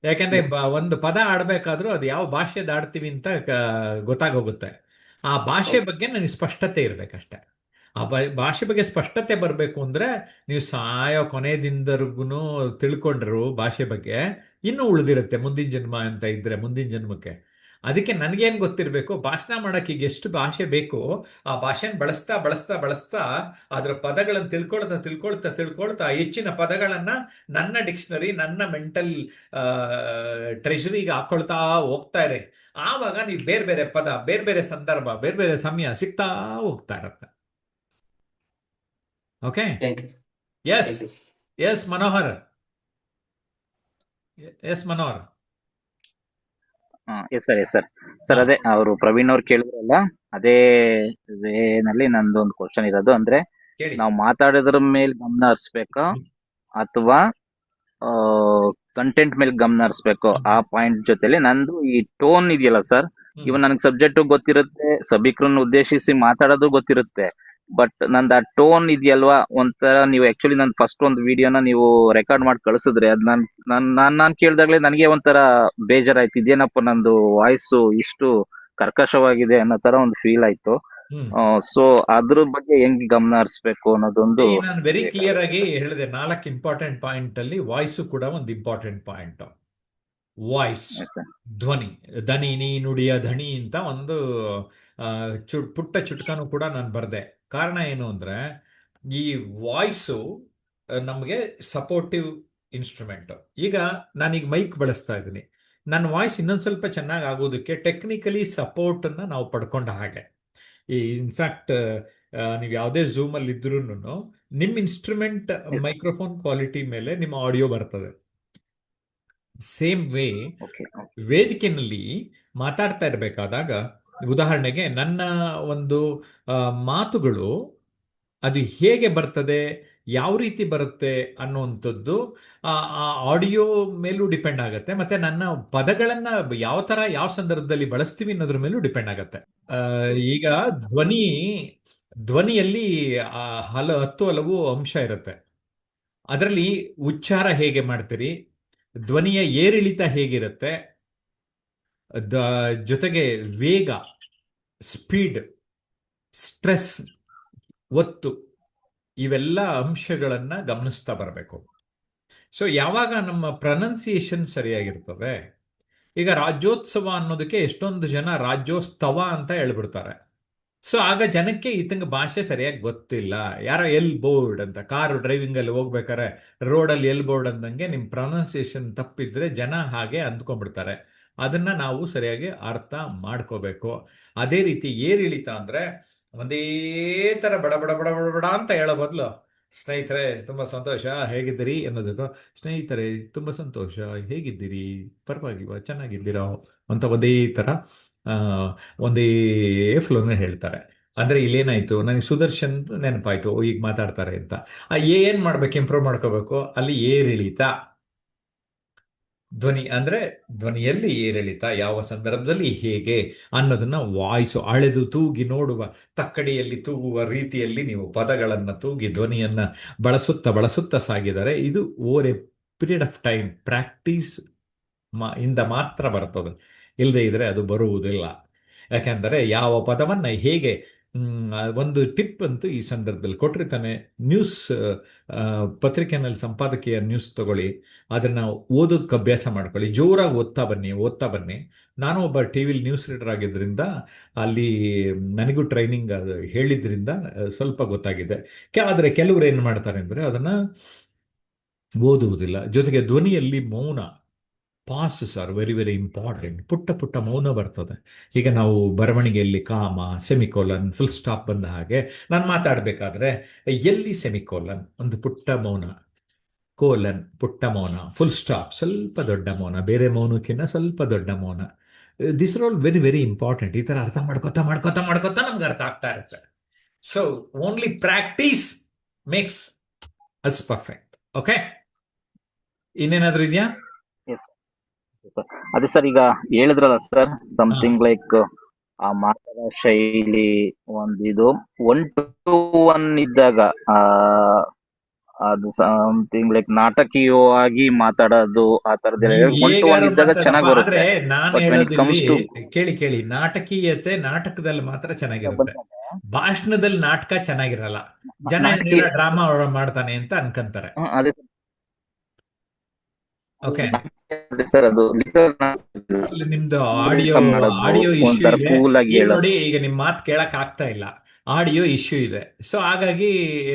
ಯಾಕಂದ್ರೆ ಒಂದು ಪದ ಆಡ್ಬೇಕಾದ್ರೂ ಅದು ಯಾವ ಭಾಷೆದು ಆಡ್ತೀವಿ ಅಂತ ಗೊತ್ತಾಗೋಗುತ್ತೆ. ಆ ಭಾಷೆ ಬಗ್ಗೆ ನನಗೆ ಸ್ಪಷ್ಟತೆ ಇರ್ಬೇಕಷ್ಟೆ. ಆ ಭಾಷೆ ಬಗ್ಗೆ ಸ್ಪಷ್ಟತೆ ಬರಬೇಕು ಅಂದ್ರೆ ನೀವು ಸಾಯೋ ಕೊನೆದಿಂದರ್ಗು ತಿಳ್ಕೊಂಡ್ರು ಭಾಷೆ ಬಗ್ಗೆ ಇನ್ನೂ ಉಳಿದಿರುತ್ತೆ. ಮುಂದಿನ ಜನ್ಮ ಅಂತ ಇದ್ರೆ ಮುಂದಿನ ಜನ್ಮಕ್ಕೆ. ಅದಕ್ಕೆ ನನಗೇನು ಗೊತ್ತಿರಬೇಕು, ಭಾಷಣ ಮಾಡೋಕ್ಕೆ ಈಗ ಎಷ್ಟು ಭಾಷೆ ಬೇಕು ಆ ಭಾಷೆನ ಬಳಸ್ತಾ ಅದರ ಪದಗಳನ್ನು ತಿಳ್ಕೊಳ್ತಾ ಹೆಚ್ಚಿನ ಪದಗಳನ್ನು ನನ್ನ ಡಿಕ್ಷನರಿ, ನನ್ನ ಮೆಂಟಲ್ ಟ್ರೆಷರಿಗೆ ಹಾಕೊಳ್ತಾ ಹೋಗ್ತಾ ಇರಿ. ಆವಾಗ ನೀವು ಬೇರೆ ಬೇರೆ ಪದ, ಬೇರೆ ಬೇರೆ ಸಂದರ್ಭ, ಬೇರೆ ಬೇರೆ ಸಮಯ ಸಿಗ್ತಾ ಹೋಗ್ತಾ ಇರತ್ತೆ. Okay. Yes Manohar. Yes sir. ಅದೇ ಅವರು ಪ್ರವೀಣ್ ಅವ್ರು ಕೇಳಿದ್ರಲ್ಲ, ಅದೇ ವೇನಲ್ಲಿ ನಂದೊಂದು ಕ್ವಶನ್ ಇರೋದು. ಅಂದ್ರೆ ನಾವು ಮಾತಾಡೋದ್ರ ಮೇಲೆ ಗಮನ ಹರಿಸ್ಬೇಕಾ ಅಥವಾ ಕಂಟೆಂಟ್ ಮೇಲೆ ಗಮನ ಹರಿಸ್ಬೇಕು? ಆ ಪಾಯಿಂಟ್ ಜೊತೆಲಿ ನಂದು ಈ ಟೋನ್ ಇದೆಯಲ್ಲ ಸರ್, ಇವನ್ ನನಗೆ ಸಬ್ಜೆಕ್ಟ್ ಗೊತ್ತಿರುತ್ತೆ, ಸಭಿಕರನ್ನ ಉದ್ದೇಶಿಸಿ ಮಾತಾಡೋದು ಗೊತ್ತಿರುತ್ತೆ, ಬಟ್ ನಂದು ಆ ಟೋನ್ ಇದೆಯಲ್ವಾ ಒಂಥರ. ನೀವು ಆಕ್ಚುಲಿ ನನ್ನ ಫಸ್ಟ್ ಒಂದು ವಿಡಿಯೋನ ನೀವು ರೆಕಾರ್ಡ್ ಮಾಡಿ ಕಳಿಸಿದ್ರೆ ಅದು ನಾನು ಕೇಳಿದಾಗಲೇ ನನಗೆ ಒಂಥರ ಬೇಜಾರಾಯ್ತು. ಇದೇನಪ್ಪ ನಂದು ವಾಯ್ಸು ಇಷ್ಟು ಕರ್ಕಶವಾಗಿದೆ ಅನ್ನೋ ತರ ಒಂದು ಫೀಲ್ ಆಯ್ತು. ಸೊ ಅದ್ರ ಬಗ್ಗೆ ಹೆಂಗ್ ಗಮನ ಹರಿಸ್ಬೇಕು ಅನ್ನೋದೊಂದು ನಾನು ವೆರಿ ಕ್ಲಿಯರ್ ಆಗಿ ಹೇಳಿದೆ. 4 ಇಂಪಾರ್ಟೆಂಟ್ ಪಾಯಿಂಟ್ ಅಲ್ಲಿ ವಾಯ್ಸು ಕೂಡ ಒಂದು ಇಂಪಾರ್ಟೆಂಟ್ ಪಾಯಿಂಟ್. ವಾಯ್ಸ್, ಧ್ವನಿ, ದನಿ, ನೀ ನುಡಿಯ ಧಣಿ ಅಂತ ಒಂದು ಪುಟ್ಟ ಚುಟ್ಕನೂ ಕೂಡ ನಾನು ಬರೆದೆ. ಕಾರಣ ಏನು ಅಂದರೆ, ಈ ವಾಯ್ಸು ನಮಗೆ ಸಪೋರ್ಟಿವ್ ಇನ್ಸ್ಟ್ರೂಮೆಂಟು. ಈಗ ನಾನೀಗ ಮೈಕ್ ಬಳಸ್ತಾ ಇದ್ದೀನಿ, ನನ್ನ ವಾಯ್ಸ್ ಇನ್ನೊಂದು ಸ್ವಲ್ಪ ಚೆನ್ನಾಗಿ ಆಗೋದಕ್ಕೆ ಟೆಕ್ನಿಕಲಿ ಸಪೋರ್ಟನ್ನು ನಾವು ಪಡ್ಕೊಂಡ ಹಾಗೆ. ಈ ಇನ್ಫ್ಯಾಕ್ಟ್ ನೀವು ಯಾವುದೇ ಝೂಮ್ ಅಲ್ಲಿ ಇದ್ರೂ ನಿಮ್ಮ ಇನ್ಸ್ಟ್ರೂಮೆಂಟ್ Yes. ಮೈಕ್ರೋಫೋನ್ ಕ್ವಾಲಿಟಿ ಮೇಲೆ ನಿಮ್ಮ ಆಡಿಯೋ ಬರ್ತದೆ. Same way Okay. ವೇದಿಕೆಯಲ್ಲಿ ಮಾತಾಡ್ತಾ ಇರಬೇಕಾದಾಗ, ಉದಾಹರಣೆಗೆ ನನ್ನ ಒಂದು ಮಾತುಗಳು ಅದು ಹೇಗೆ ಬರ್ತದೆ, ಯಾವ ರೀತಿ ಬರುತ್ತೆ ಅನ್ನುವಂಥದ್ದು ಆ ಆಡಿಯೋ ಮೇಲೂ ಡಿಪೆಂಡ್ ಆಗುತ್ತೆ, ಮತ್ತೆ ನನ್ನ ಪದಗಳನ್ನ ಯಾವ ತರ ಯಾವ ಸಂದರ್ಭದಲ್ಲಿ ಬಳಸ್ತೀವಿ ಅನ್ನೋದ್ರ ಮೇಲೂ ಡಿಪೆಂಡ್ ಆಗುತ್ತೆ. ಈಗ ಧ್ವನಿಯಲ್ಲಿ ಹತ್ತು ಹಲವು ಅಂಶ ಇರುತ್ತೆ. ಅದರಲ್ಲಿ ಉಚ್ಚಾರ ಹೇಗೆ ಮಾಡ್ತೀರಿ, ಧ್ವನಿಯ ಏರಿಳಿತ ಹೇಗಿರುತ್ತೆ, ಜೊತೆಗೆ ವೇಗ, ಸ್ಪೀಡ್, ಸ್ಟ್ರೆಸ್, ಒತ್ತು, ಇವೆಲ್ಲ ಅಂಶಗಳನ್ನ ಗಮನಿಸ್ತಾ ಬರಬೇಕು. ಸೊ ಯಾವಾಗ ನಮ್ಮ ಪ್ರೊನೌನ್ಸಿಯೇಷನ್ ಸರಿಯಾಗಿರ್ತದೆ, ಈಗ ರಾಜ್ಯೋತ್ಸವ ಅನ್ನೋದಕ್ಕೆ ಎಷ್ಟೊಂದು ಜನ ರಾಜ್ಯೋತ್ಸವ ಅಂತ ಹೇಳ್ಬಿಡ್ತಾರೆ. ಸೊ ಆಗ ಜನಕ್ಕೆ ಈತಂಗ ಭಾಷೆ ಸರಿಯಾಗಿ ಗೊತ್ತಿಲ್ಲ. ಯಾರೋ ಎಲ್ ಬೋರ್ಡ್ ಅಂತ, ಕಾರು ಡ್ರೈವಿಂಗ್ ಅಲ್ಲಿ ಹೋಗ್ಬೇಕಾರೆ ರೋಡಲ್ಲಿ ಎಲ್ ಬೋರ್ಡ್ ಅಂದಂಗೆ ನಿಮ್ಮ ಪ್ರೊನೌನ್ಸಿಯೇಷನ್ ತಪ್ಪಿದ್ರೆ ಜನ ಹಾಗೆ ಅಂದ್ಕೊಂಡ್ಬಿಡ್ತಾರೆ. ಅದನ್ನ ನಾವು ಸರಿಯಾಗಿ ಅರ್ಥ ಮಾಡ್ಕೋಬೇಕು. ಅದೇ ರೀತಿ ಏರಿಳಿತ ಅಂದ್ರೆ ಒಂದೇ ತರ ಬಡ ಬಡ ಬಡ ಬಡ ಬಡ ಅಂತ ಹೇಳೋ ಬದಲು, ಸ್ನೇಹಿತರೆ ತುಂಬಾ ಸಂತೋಷ ಹೇಗಿದ್ದೀರಿ ಅನ್ನೋದಕ್ಕೂ, ಸ್ನೇಹಿತರೆ ತುಂಬಾ ಸಂತೋಷ ಹೇಗಿದ್ದೀರಿ, ಪರವಾಗಿಲ್ವಾ, ಚೆನ್ನಾಗಿದ್ದೀರಾ ಅಂತ ಒಂದೇ ತರ ಒಂದೇ ಫ್ಲೋನ ಹೇಳ್ತಾರೆ. ಅಂದ್ರೆ ಇಲ್ಲೇನಾಯ್ತು, ನನಗೆ ಸುದರ್ಶನ್ ನೆನಪಾಯ್ತು, ಓ ಈಗ ಮಾತಾಡ್ತಾರೆ ಅಂತ. ಏನ್ ಮಾಡ್ಬೇಕು, ಇಂಪ್ರೂವ್ ಮಾಡ್ಕೋಬೇಕು, ಅಲ್ಲಿ ಏರಿಳಿತ ಧ್ವನಿ ಅಂದ್ರೆ ಧ್ವನಿಯಲ್ಲಿ ಏರಿಳಿತ ಯಾವ ಸಂದರ್ಭದಲ್ಲಿ ಹೇಗೆ ಅನ್ನೋದನ್ನ ವಾಯ್ಸು ಅಳೆದು ತೂಗಿ ನೋಡುವ, ತಕ್ಕಡಿಯಲ್ಲಿ ತೂಗುವ ರೀತಿಯಲ್ಲಿ ನೀವು ಪದಗಳನ್ನು ತೂಗಿ ಧ್ವನಿಯನ್ನ ಬಳಸುತ್ತಾ ಸಾಗಿದರೆ ಇದು over A period of time practice ಇಂದ ಮಾತ್ರ ಬರ್ತದೆ. ಇಲ್ಲದೆ ಇದ್ರೆ ಅದು ಬರುವುದಿಲ್ಲ. ಯಾಕೆಂದರೆ ಯಾವ ಪದವನ್ನ ಹೇಗೆ ಒಂದು ಟಿಪ್ ಅಂತೂ ಈ ಸಂದರ್ಭದಲ್ಲಿ ಕೊಟ್ಟಿರ್ತಾನೆ. ನ್ಯೂಸ್ ಪತ್ರಿಕೆಯಲ್ಲಿ ಸಂಪಾದಕೀಯ ನ್ಯೂಸ್ ತಗೊಳ್ಳಿ, ಅದನ್ನ ಓದೋದಕ್ಕೆ ಅಭ್ಯಾಸ ಮಾಡ್ಕೊಳ್ಳಿ, ಜೋರಾಗಿ ಓದ್ತಾ ಬನ್ನಿ. ನಾನು ಒಬ್ಬ ಟಿವಿಲಿ ನ್ಯೂಸ್ ರೀಡರ್ ಆಗಿದ್ದರಿಂದ ಅಲ್ಲಿ ನನಗೂ ಟ್ರೈನಿಂಗ್ ಹೇಳಿದ್ರಿಂದ ಸ್ವಲ್ಪ ಗೊತ್ತಾಗಿದೆ. ಆದರೆ ಕೆಲವರು ಏನು ಮಾಡ್ತಾರೆ ಅಂದರೆ ಅದನ್ನ ಓದುವುದಿಲ್ಲ. ಜೊತೆಗೆ ಧ್ವನಿಯಲ್ಲಿ ಮೌನ, passes are very very important. ಪುಟ್ಟ ಮೌನ ಬರ್ತದೆ. ಈಗ ನಾವು ಬರವಣಿಗೆಯಲ್ಲಿ ಕಾಮ, ಸೆಮಿಕೋಲನ್, ಫುಲ್ ಸ್ಟಾಪ್ ಬಂದ ಹಾಗೆ ನಾನು ಮಾತಾಡಬೇಕಾದ್ರೆ ಎಲ್ಲಿ ಸೆಮಿಕೋಲನ್ ಒಂದು ಪುಟ್ಟ ಮೌನ, ಕೋಲನ್ ಪುಟ್ಟ ಮೌನ, ಫುಲ್ ಸ್ಟಾಪ್ ಸ್ವಲ್ಪ ದೊಡ್ಡ ಮೌನ, ಬೇರೆ ಮೌನಕ್ಕಿಂತ ಸ್ವಲ್ಪ ದೊಡ್ಡ ಮೌನ. This are all very very important. ಈ ತರ ಅರ್ಥ ಮಾಡ್ಕೋತಾ ನಮ್ಗೆ ಅರ್ಥ ಆಗ್ತಾ ಇರುತ್ತೆ. So only practice makes us perfect. Okay, ಇನ್ನೇನಾದ್ರೂ ಇದೆಯಾ? Yes, sir. ಅದೇ ಸರ್, ಈಗ ಹೇಳಿದ್ರಲ್ಲ ಸರ್, ಸಮಥಿಂಗ್ ಲೈಕ್ ಆ ಮಾತಾಡೋ ಶೈಲಿ ಒಂದಿದು 1 to 1 ಇದ್ದಾಗ ಅದು ಸಮಥಿಂಗ್ ಲೈಕ್ ನಾಟಕೀಯವಾಗಿ ಮಾತಾಡೋದು ಆ ತರದೆಲ್ಲ ನೀವು 1 to 1 ಹೇಗಾರು ಇದ್ದಾಗ ಮಾತಾಡಪ್ಪ, ಚೆನ್ನಾಗಿ ಆದ್ರೆ ಬರುತ್ತೆ. ನಾನು ಬಟ್ ವೆನ್ ಇಟ್ ಕಮ್ಸ್ ಹೇಳೋದಿಲ್ಲಿ ಟು ಕೇಳಿ, ನಾಟಕೀಯತೆ ನಾಟಕದಲ್ಲಿ ಮಾತ್ರ ಚೆನ್ನಾಗಿರುತ್ತೆ. ಭಾಷಣದಲ್ಲಿ ನಾಟಕ ಚೆನ್ನಾಗಿರಲ್ಲ. ಜನ ನಾಟಕೀಯ ಏನಿಲ್ಲ ಡ್ರಾಮಾ ಮಾಡ್ತಾನೆ ಅಂತ ಅನ್ಕೊಂತಾರೆ. ಅದೇ ಓಕೆ, ಸರ್, ಅದು ಇಲ್ಲಿ ನಿಮ್ದು ಆಡಿಯೋ ಮಾಡೋದು ಇಶ್ಯೂ ಒಂಥರ ಇದೆ. ಕೂಲ್ ಆಗಿ ಈಗ ಹೇಳೋದು. ನೋಡಿ, ಈಗ ನಿಮ್ ಮಾತು ಕೇಳಕ್ ಆಗ್ತಾ ಇಲ್ಲ, ಆಡಿಯೋ ಇಶ್ಯೂ ಇದೆ. ಸೊ ಹಾಗಾಗಿ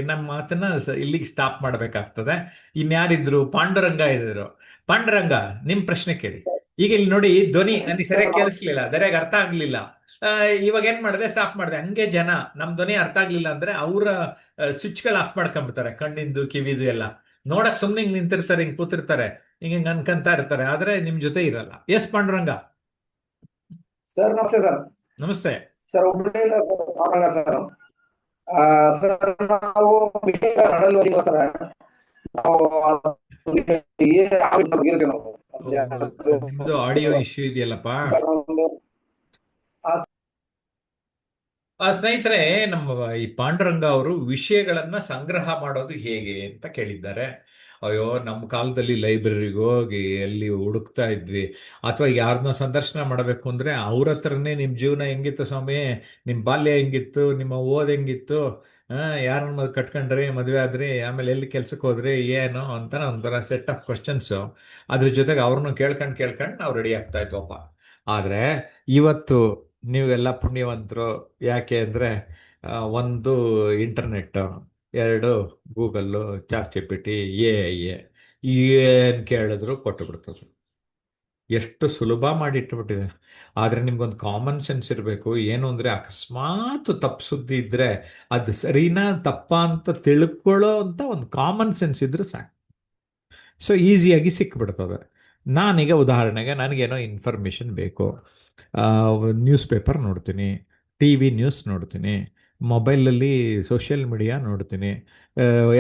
ನಮ್ಮ ಮಾತನ್ನ ಇಲ್ಲಿಗೆ ಸ್ಟಾಪ್ ಮಾಡ್ಬೇಕಾಗ್ತದೆ. ಇನ್ಯಾರಿದ್ರು? ಪಾಂಡುರಂಗ ಇದ್ರು. ಪಾಂಡುರಂಗ, ನಿಮ್ ಪ್ರಶ್ನೆ ಕೇಳಿ. ಈಗ ಇಲ್ಲಿ ನೋಡಿ, ಧ್ವನಿ ನನಗೆ ಸರಿಯಾಗಿ ಕೇಳಿಸ್ಲಿಲ್ಲ, ಸರಿಯಾಗಿ ಅರ್ಥ ಆಗ್ಲಿಲ್ಲ. ಇವಾಗ ಏನ್ ಮಾಡಿದೆ, ಸ್ಟಾಪ್ ಮಾಡಿದೆ. ಹಂಗೆ ಜನ ನಮ್ ಧ್ವನಿ ಅರ್ಥ ಆಗ್ಲಿಲ್ಲ ಅಂದ್ರೆ ಅವರ ಸ್ವಿಚ್ಗಳು ಆಫ್ ಮಾಡ್ಕೊಂಡ್ಬಿಡ್ತಾರೆ, ಕಣ್ಣಿಂದು ಕಿವಿದು ಎಲ್ಲ. ನೋಡಕ್ ಸುಮ್ನೆ ಹಿಂಗ್ ನಿಂತಿರ್ತಾರೆ, ಹಿಂಗ್ ಕೂತಿರ್ತಾರೆ, ಹಿಂಗ್ ಅನ್ಕಂತ ಇರ್ತಾರೆ, ಆದ್ರೆ ನಿಮ್ ಜೊತೆ ಇರಲ್ಲ. ಎಸ್ ಪಾಂಡುರಂಗ? ಸರ್ ನಮಸ್ತೆ ಸರ್. ನಮಸ್ತೆ ಸರ್ ಹುಬ್ಳಿಯಿಂದ ಸರ್ ಪಾಂಡುರಂಗ ಸರ್. ಸರ್ ನಾವು ಮೀಟಿಂಗ್ ನಡೆಯಲ್ವಲ್ಲ ಸರ್. ನಾವು ಇರ್ತೀವಿ ನಾವು. ನಿಮ್ದು ಆಡಿಯೋ ಇಶ್ಯೂ ಇದೆಯಲ್ಲಪ್ಪ. ಸರ್ ಒಂದು ಸ್ನೇಹಿತರೆ, ನಮ್ಮ ಈ ಪಾಂಡುರಂಗ ಅವರು ವಿಷಯಗಳನ್ನ ಸಂಗ್ರಹ ಮಾಡೋದು ಹೇಗೆ ಅಂತ ಕೇಳಿದ್ದಾರೆ. ಅಯ್ಯೋ, ನಮ್ಮ ಕಾಲದಲ್ಲಿ ಲೈಬ್ರರಿಗೆ ಹೋಗಿ ಎಲ್ಲಿ ಹುಡುಕ್ತಾ ಇದ್ವಿ, ಅಥವಾ ಯಾರನ್ನೋ ಸಂದರ್ಶನ ಮಾಡಬೇಕು ಅಂದ್ರೆ ಅವ್ರ ಹತ್ರನೇ ನಿಮ್ಮ ಜೀವನ ಹೆಂಗಿತ್ತು ಸ್ವಾಮಿ, ನಿಮ್ಮ ಬಾಲ್ಯ ಹೆಂಗಿತ್ತು, ನಿಮ್ಮ ಓದ್ ಹೆಂಗಿತ್ತು, ಯಾರನ್ನ ಕಟ್ಕೊಂಡ್ರಿ, ಮದುವೆ ಆದ್ರಿ, ಆಮೇಲೆ ಎಲ್ಲಿ ಕೆಲ್ಸಕ್ಕೆ ಹೋದ್ರಿ, ಏನು ಅಂತ ಒಂಥರ ಸೆಟ್ ಆಫ್ ಕ್ವಶನ್ಸು. ಅದ್ರ ಜೊತೆಗೆ ಅವ್ರನ್ನು ಕೇಳ್ಕೊಂಡು ನಾವು ರೆಡಿ ಆಗ್ತಾ ಇದ್ವಪ್ಪ. ಆದ್ರೆ ಇವತ್ತು ನೀವೆಲ್ಲ ಪುಣ್ಯವಂತರು. ಯಾಕೆ ಅಂದರೆ, ಒಂದು internet, 2 Google, chat G P T, AI ಏನು ಕೇಳಿದ್ರು ಕೊಟ್ಟು ಬಿಡ್ತದೆ. ಎಷ್ಟು ಸುಲಭ ಮಾಡಿಟ್ಬಿಟ್ಟಿದೆ. ಆದರೆ ನಿಮ್ಗೊಂದು ಕಾಮನ್ ಸೆನ್ಸ್ ಇರಬೇಕು. ಏನು ಅಂದರೆ ಅಕಸ್ಮಾತ್ ತಪ್ಪು ಸುದ್ದಿ ಇದ್ದರೆ ಅದು ಸರಿನಾ ತಪ್ಪಾ ಅಂತ ತಿಳ್ಕೊಳ್ಳೋ ಅಂತ ಒಂದು ಕಾಮನ್ ಸೆನ್ಸ್ ಇದ್ರೆ ಸಾಕು. ಸೊ ಈಸಿಯಾಗಿ ಸಿಕ್ಬಿಡ್ತದೆ. ನಾನೀಗ ಉದಾಹರಣೆಗೆ ನನಗೇನೋ ಇನ್ಫಾರ್ಮೇಷನ್ ಬೇಕು, ನ್ಯೂಸ್ ಪೇಪರ್ ನೋಡ್ತೀನಿ, ಟಿ ವಿ ನ್ಯೂಸ್ ನೋಡ್ತೀನಿ, ಮೊಬೈಲಲ್ಲಿ ಸೋಷಿಯಲ್ ಮೀಡಿಯಾ ನೋಡ್ತೀನಿ,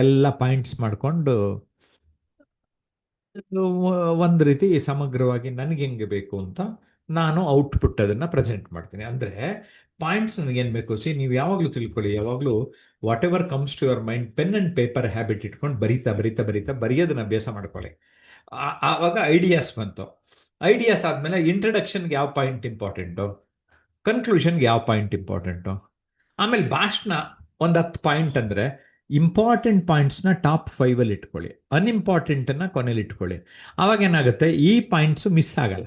ಎಲ್ಲ ಪಾಯಿಂಟ್ಸ್ ಮಾಡಿಕೊಂಡು ಒಂದು ರೀತಿ ಸಮಗ್ರವಾಗಿ ನನಗೆ ಹೆಂಗೆ ಬೇಕು ಅಂತ ನಾನು ಔಟ್ಪುಟ್ ಅದನ್ನು ಪ್ರೆಸೆಂಟ್ ಮಾಡ್ತೀನಿ. ಅಂದರೆ ಪಾಯಿಂಟ್ಸ್ ನನಗೇನು ಬೇಕು, ನೀವು ಯಾವಾಗಲೂ ತಿಳ್ಕೊಳ್ಳಿ, ಯಾವಾಗಲೂ whatever comes to your mind, pen and paper habit ಇಟ್ಕೊಂಡು ಬರೀತಾ ಬರೆಯೋದನ್ನ ಅಭ್ಯಾಸ ಮಾಡ್ಕೊಳ್ಳಿ. ಆವಾಗ ಐಡಿಯಾಸ್ ಬಂತು. ಐಡಿಯಾಸ್ ಆದಮೇಲೆ ಇಂಟ್ರಡಕ್ಷನ್ಗೆ ಯಾವ ಪಾಯಿಂಟ್ ಇಂಪಾರ್ಟೆಂಟು, ಕನ್ಕ್ಲೂಷನ್ಗೆ ಯಾವ ಪಾಯಿಂಟ್ ಇಂಪಾರ್ಟೆಂಟು, ಆಮೇಲೆ ಭಾಷಣ ಒಂದು 10 ಪಾಯಿಂಟ್ ಅಂದರೆ ಇಂಪಾರ್ಟೆಂಟ್ ಪಾಯಿಂಟ್ಸ್ನ ಟಾಪ್ 5ಅಲ್ಲಿ ಇಟ್ಕೊಳ್ಳಿ, ಅನ್ಇಂಪಾರ್ಟೆಂಟನ್ನು ಕೊನೆಯಲ್ಲಿ ಇಟ್ಕೊಳ್ಳಿ. ಆವಾಗ ಏನಾಗುತ್ತೆ, ಈ ಪಾಯಿಂಟ್ಸು ಮಿಸ್ ಆಗಲ್ಲ.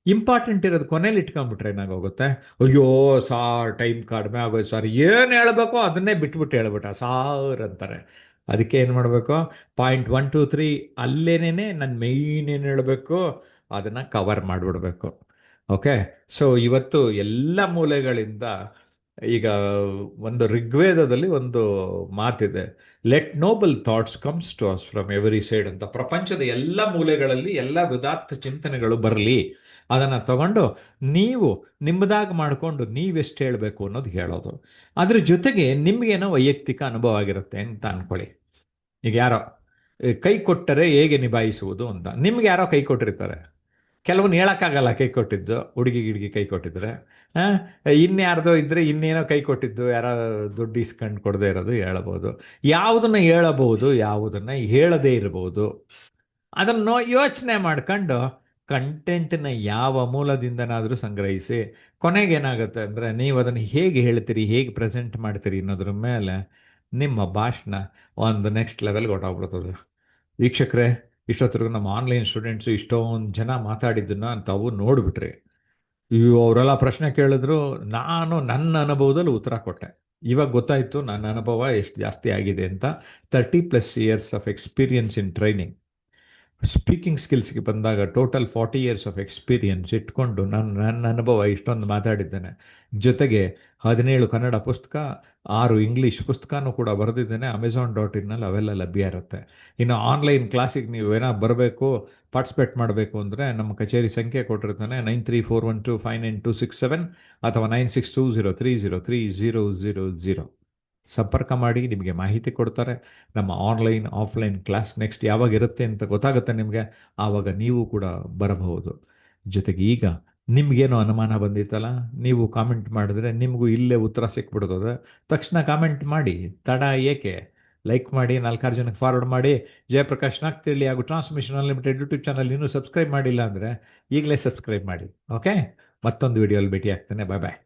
ಇಂಪಾರ್ಟೆಂಟ್ ಇರೋದು ಕೊನೆಯಲ್ಲಿ ಇಟ್ಕೊಂಡ್ಬಿಟ್ರೆ ಏನಾಗೋಗುತ್ತೆ, ಅಯ್ಯೋ ಸಾರ್ ಟೈಮ್ ಕಡಿಮೆ ಆಗೋದು ಸರ್, ಏನು ಹೇಳಬೇಕೋ ಅದನ್ನೇ ಬಿಟ್ಬಿಟ್ಟು ಹೇಳ್ಬಿಟ್ಟ ಸಾರ್ ಅಂತಾರೆ. ಅದಕ್ಕೆ ಏನು ಮಾಡಬೇಕು, ಪಾಯಿಂಟ್ 1 2 3 ಅಲ್ಲೇನೇ ನನ್ನ ಮೇಯ್ನ್ ಏನು ಹೇಳಬೇಕು ಅದನ್ನು ಕವರ್ ಮಾಡಿಬಿಡ್ಬೇಕು. ಓಕೆ, ಸೊ ಇವತ್ತು ಎಲ್ಲ ಮೂಲೆಗಳಿಂದ ಈಗ ಒಂದು ಋಗ್ವೇದದಲ್ಲಿ ಒಂದು ಮಾತಿದೆ, let noble thoughts comes to us from every side ಅಂತ. ಪ್ರಪಂಚದ ಎಲ್ಲ ಮೂಲೆಗಳಲ್ಲಿ ಎಲ್ಲ ಉದಾತ್ತ ಚಿಂತನೆಗಳು ಬರಲಿ, ಅದನ್ನು ತಗೊಂಡು ನೀವು ನಿಮ್ಮದಾಗಿ ಮಾಡಿಕೊಂಡು ನೀವೆಷ್ಟು ಹೇಳಬೇಕು ಅನ್ನೋದು ಹೇಳೋದು. ಅದ್ರ ಜೊತೆಗೆ ನಿಮಗೇನೋ ವೈಯಕ್ತಿಕ ಅನುಭವ ಆಗಿರುತ್ತೆ ಅಂತ ಅಂದ್ಕೊಳ್ಳಿ. ಈಗ ಯಾರೋ ಕೈ ಕೊಟ್ಟರೆ ಹೇಗೆ ನಿಭಾಯಿಸುವುದು ಅಂತ, ನಿಮ್ಗೆ ಯಾರೋ ಕೈ ಕೊಟ್ಟಿರ್ತಾರೆ, ಕೆಲವೊಂದು ಹೇಳೋಕ್ಕಾಗಲ್ಲ ಕೈ ಕೊಟ್ಟಿದ್ದು, ಹುಡುಗಿ ಗಿಡ್ಗಿ ಕೈ ಕೊಟ್ಟಿದ್ರೆ, ಇನ್ಯಾರ್ದೋ ಇದ್ದರೆ ಇನ್ನೇನೋ ಕೈ ಕೊಟ್ಟಿದ್ದು, ಯಾರೋ ದುಡ್ಡು ಇಸ್ಕೊಂಡು ಕೊಡದೇ ಇರೋದು ಹೇಳ್ಬೋದು. ಯಾವುದನ್ನು ಹೇಳಬಹುದು, ಯಾವುದನ್ನು ಹೇಳದೇ ಇರಬಹುದು, ಅದನ್ನು ಯೋಚನೆ ಮಾಡ್ಕೊಂಡು ಕಂಟೆಂಟನ್ನ ಯಾವ ಮೂಲದಿಂದನಾದರೂ ಸಂಗ್ರಹಿಸಿ, ಕೊನೆಗೇನಾಗುತ್ತೆ ಅಂದರೆ ನೀವು ಅದನ್ನು ಹೇಗೆ ಹೇಳ್ತೀರಿ, ಹೇಗೆ ಪ್ರೆಸೆಂಟ್ ಮಾಡ್ತೀರಿ ಅನ್ನೋದ್ರ ಮೇಲೆ ನಿಮ್ಮ ಭಾಷಣ ಒಂದು ನೆಕ್ಸ್ಟ್ ಲೆವೆಲ್ಗೆ ಹೊರಟೋಗ್ಬಿಡ್ತದೆ. ವೀಕ್ಷಕರೇ, ಇಷ್ಟೊತ್ತಿಗೂ ನಮ್ಮ ಆನ್ಲೈನ್ ಸ್ಟೂಡೆಂಟ್ಸು ಇಷ್ಟೊಂದು ಜನ ಮಾತಾಡಿದ್ದನ್ನು ತಾವು ನೋಡಿಬಿಟ್ರಿ. ಅವರೆಲ್ಲ ಪ್ರಶ್ನೆ ಕೇಳಿದ್ರು, ನಾನು ನನ್ನ ಅನುಭವದಲ್ಲಿ ಉತ್ತರ ಕೊಟ್ಟೆ. ಇವಾಗ ಗೊತ್ತಾಯಿತು ನನ್ನ ಅನುಭವ ಎಷ್ಟು ಜಾಸ್ತಿ ಆಗಿದೆ ಅಂತ. 30+ years of experience in training. Speaking ಸ್ಕಿಲ್ಸ್ಗೆ ಬಂದಾಗ ಟೋಟಲ್ 40 ಇಯರ್ಸ್ ಆಫ್ ಎಕ್ಸ್ಪೀರಿಯನ್ಸ್ ಇಟ್ಕೊಂಡು ನನ್ನ ಅನುಭವ ಇಷ್ಟೊಂದು ಮಾತಾಡಿದ್ದೇನೆ. ಜೊತೆಗೆ 17 ಕನ್ನಡ ಪುಸ್ತಕ, 6 ಇಂಗ್ಲೀಷ್ ಪುಸ್ತಕನೂ ಕೂಡ ಬರೆದಿದ್ದೇನೆ. Amazon.in ಅವೆಲ್ಲ ಲಭ್ಯ ಇರುತ್ತೆ. ಇನ್ನು ಆನ್ಲೈನ್ ಕ್ಲಾಸಿಗೆ ನೀವು ಏನೋ ಬರಬೇಕು, ಪಾರ್ಟಿಸಿಪೇಟ್ ಮಾಡಬೇಕು ಅಂದರೆ ನಮ್ಮ ಕಚೇರಿ ಸಂಖ್ಯೆ ಕೊಟ್ಟಿರ್ತಾನೆ, 9341259267 ಅಥವಾ 9620303000. ಸಂಪರ್ಕ ಮಾಡಿ, ನಿಮಗೆ ಮಾಹಿತಿ ಕೊಡ್ತಾರೆ. ನಮ್ಮ ಆನ್ಲೈನ್ ಆಫ್ಲೈನ್ ಕ್ಲಾಸ್ ನೆಕ್ಸ್ಟ್ ಯಾವಾಗ ಇರುತ್ತೆ ಅಂತ ಗೊತ್ತಾಗುತ್ತೆ ನಿಮಗೆ, ಆವಾಗ ನೀವು ಕೂಡ ಬರಬಹುದು. ಜೊತೆಗೆ ಈಗ ನಿಮಗೇನೋ ಅನುಮಾನ ಬಂದಿತ್ತಲ್ಲ, ನೀವು ಕಾಮೆಂಟ್ ಮಾಡಿದ್ರೆ ನಿಮಗೂ ಇಲ್ಲೇ ಉತ್ತರ ಸಿಕ್ಬಿಡ್ತದೆ. ತಕ್ಷಣ ಕಾಮೆಂಟ್ ಮಾಡಿ, ತಡ ಏಕೆ, ಲೈಕ್ ಮಾಡಿ, 4-6 ಜನಕ್ಕೆ ಫಾರ್ವರ್ಡ್ ಮಾಡಿ. ಜಯಪ್ರಕಾಶ್ ನಾಗ್ತಿರ್ಲಿ ಹಾಗೂ ಟ್ರಾನ್ಸ್ಮಿಷನ್ ಅನ್ಲಿಮಿಟೆಡ್ ಯೂಟ್ಯೂಬ್ ಚಾನಲ್ ಇನ್ನೂ ಸಬ್ಸ್ಕ್ರೈಬ್ ಮಾಡಿಲ್ಲ ಅಂದರೆ ಈಗಲೇ ಸಬ್ಸ್ಕ್ರೈಬ್ ಮಾಡಿ. ಓಕೆ, ಮತ್ತೊಂದು ವಿಡಿಯೋಲ್ಲಿ ಭೇಟಿ ಆಗ್ತೇನೆ. ಬಾಯ್ ಬಾಯ್.